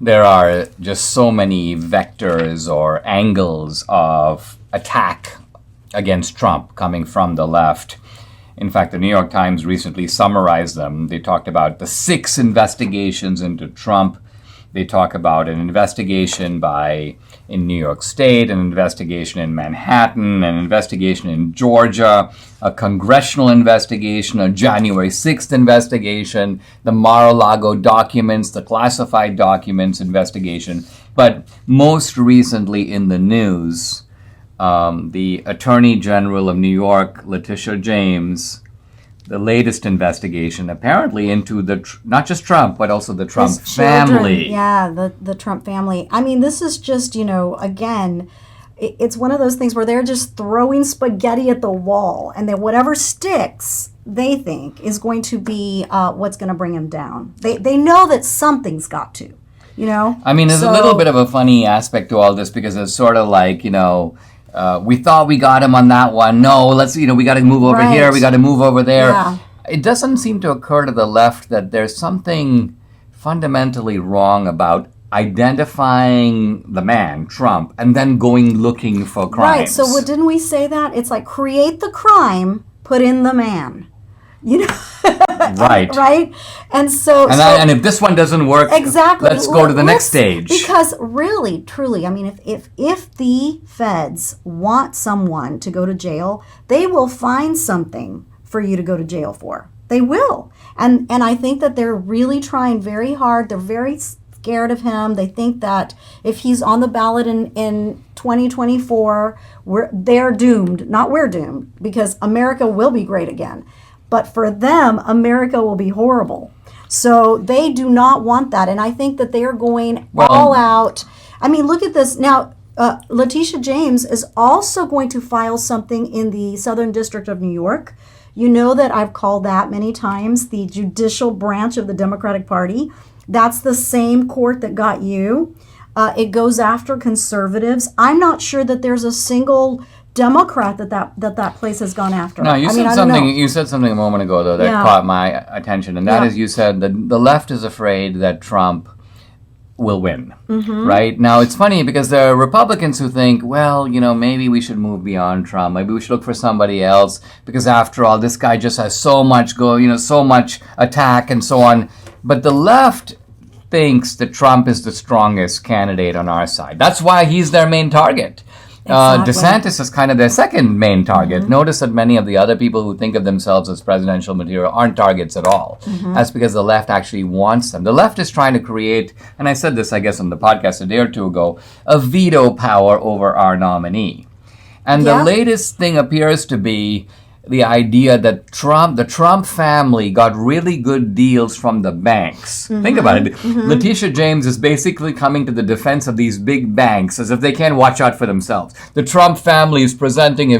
there are just so many vectors or angles of attack against Trump coming from the left. In fact, the New York Times recently summarized them. They talked about the 6 investigations into Trump. They talk about an investigation in New York State, an investigation in Manhattan, an investigation in Georgia, a congressional investigation, a January 6th investigation, the Mar-a-Lago documents, the classified documents investigation. But most recently in the news, the Attorney General of New York, Letitia James, the latest investigation apparently into not just Trump, but also the Trump family. Yeah, the Trump family. I mean, this is just, again, it's one of those things where they're just throwing spaghetti at the wall, and then whatever sticks, they think, is going to be what's going to bring him down. They know that something's got to, I mean, there's a little bit of a funny aspect to all this, because it's sort of like, we thought we got him on that one. No, let's, we got to move over here. We got to move over there. Yeah. It doesn't seem to occur to the left that there's something fundamentally wrong about identifying the man, Trump, and then going looking for crimes. Right. So didn't we say that? It's like create the crime, put in the man. Right. Right? And so... And if this one doesn't work, exactly, let's go to the next stage. Because really, truly, I mean, if the feds want someone to go to jail, they will find something for you to go to jail for. They will. And I think that they're really trying very hard. They're very scared of him. They think that if he's on the ballot in 2024, they're doomed. Not we're doomed, because America will be great again. But for them, America will be horrible. So they do not want that. And I think that they are going all out. I mean, look at this. Now, Letitia James is also going to file something in the Southern District of New York. You know that I've called that many times the judicial branch of the Democratic Party. That's the same court that got you. It goes after conservatives. I'm not sure that there's a single Democrat that place has gone after. No, you said something a moment ago, though, that caught my attention, and that is, you said that the left is afraid that Trump will win, right? Now, it's funny because there are Republicans who think, well, maybe we should move beyond Trump. Maybe we should look for somebody else, because after all, this guy just has so much so much attack and so on. But the left thinks that Trump is the strongest candidate on our side. That's why he's their main target. Exactly. DeSantis is kind of their second main target. Notice that many of the other people who think of themselves as presidential material aren't targets at all. That's because the left actually wants them. The left is trying to create, and I said this, I guess, on the podcast a day or two ago, a veto power over our nominee. And the latest thing appears to be the idea that the Trump family got really good deals from the banks. Think about it. Letitia James is basically coming to the defense of these big banks as if they can't watch out for themselves. The Trump family is presenting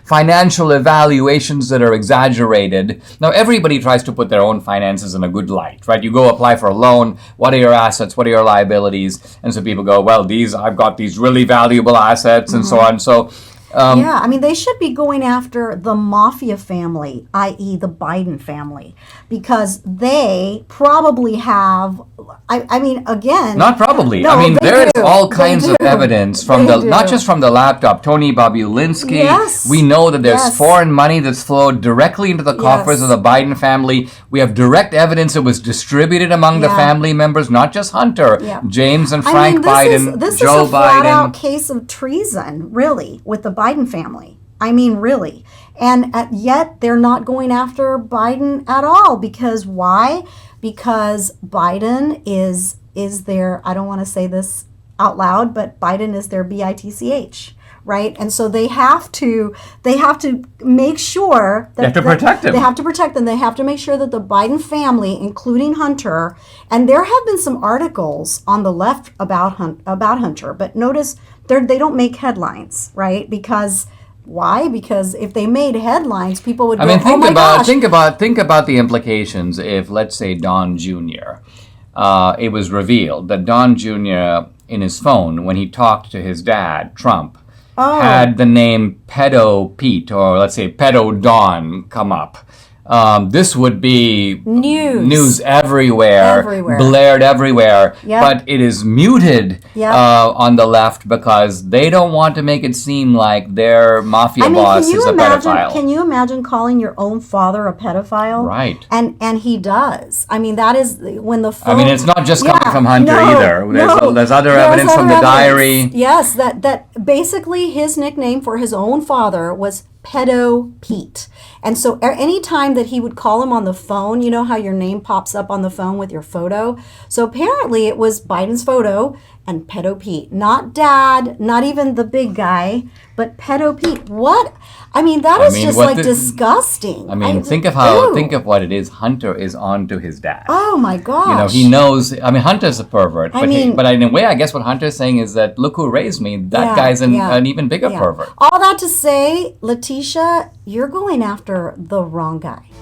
financial evaluations that are exaggerated. Now, everybody tries to put their own finances in a good light, right? You go apply for a loan. What are your assets? What are your liabilities? And so people go, well, I've got these really valuable assets and so on. So I mean, they should be going after the mafia family, i.e. the Biden family, because they probably have, I mean, again... Not probably. No, I mean, there is all They kinds of do. evidence from not just from the laptop. Tony Bobulinski. Yes. We know that there's Yes. foreign money that's flowed directly into the coffers Yes. of the Biden family. We have direct evidence it was distributed among the family members, not just Hunter, James and Frank Biden, this Joe is a flat-out Biden. case of treason, really, with the Biden family. I mean, really. And yet they're not going after Biden at all. Because why? Because Biden is their, I don't want to say this out loud, but Biden is their BITCH, right? And so they have to make sure that They have to protect him. They have to protect them. They have to make sure that the Biden family, including Hunter, and there have been some articles on the left about Hunter, but notice they don't make headlines, right? Because why? Because if they made headlines, people would go, oh my gosh. Think about the implications if, let's say, Don Jr., it was revealed that Don Jr., in his phone, when he talked to his dad, Trump, had the name Pedo Pete, or let's say Pedo Don, come up. this would be news everywhere, blared everywhere. Yep. But it is muted on the left because they don't want to make it seem like their mafia boss is a pedophile. Can you imagine calling your own father a pedophile? Right. And he does. I mean, that is when the phone... I mean, it's not just coming from Hunter either. There's other evidence from the diary. Yes, that basically his nickname for his own father was Pedo Pete. And so any time that he would call him on the phone, you know how your name pops up on the phone with your photo? So apparently it was Biden's photo and Pedo Pete. Not Dad, not even the big guy, but Pedo Pete. What? I mean, that is just like disgusting. I mean, think of what it is. Hunter is on to his dad. Oh my gosh. You know, he knows. I mean, Hunter's a pervert, but in a way, I guess what Hunter's saying is that look who raised me. That guy's an even bigger pervert. All that to say, Letitia, you're going after the wrong guy.